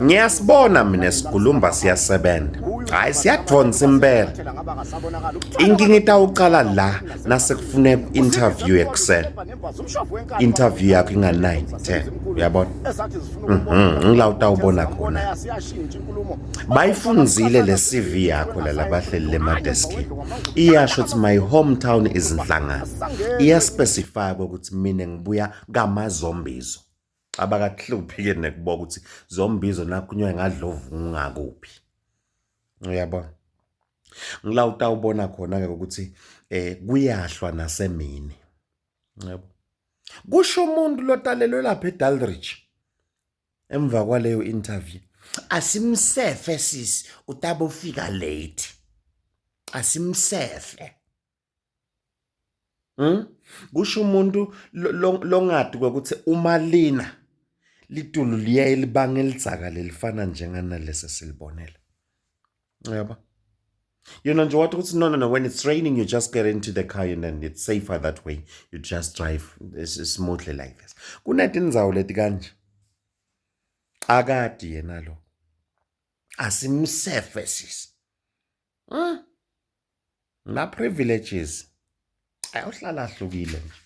Ngiyasibona mina sikhulumba siyasebenza. Hayi siyadvonsa impela. Inkinga itawucala la nasekufune interview ekuseni. Interview yakho inga-9, 10. Uyabona? Ngila utawubona khona. Bayifunzile le CV yakho la labahleli lemadeskini. Iyasho ukuthi my hometown is Inhlangano. Iyaspecify ukuthi mina ngibuya kaMazombizo. Abakahluphi-ke nekuboka ukuthi Zombizo nakunywa ngadlovu ngakuphi. Uyabona? Ngila utawubona khona-ke ukuthi kuyahlwa nasemini. Yebo. Kusho umuntu lotalelwe lapha eDalrich emva kwaleyo interview. Asimsefe sisi utaba ufika late. Asimsefe. Kusho umuntu longadi ukuthi uma lina litulu liye libanga elidzaka lelifana njenganalese silibonela. Yebo. You know nje wathi ukuthi no when it's raining you just get into the car and then it's safer that way. You just drive smoothly like this. Kunetindzawo leti kanje. Akadi yena lo. Asimsefe sisi. Na privileges. Awuhlala hlukile nje.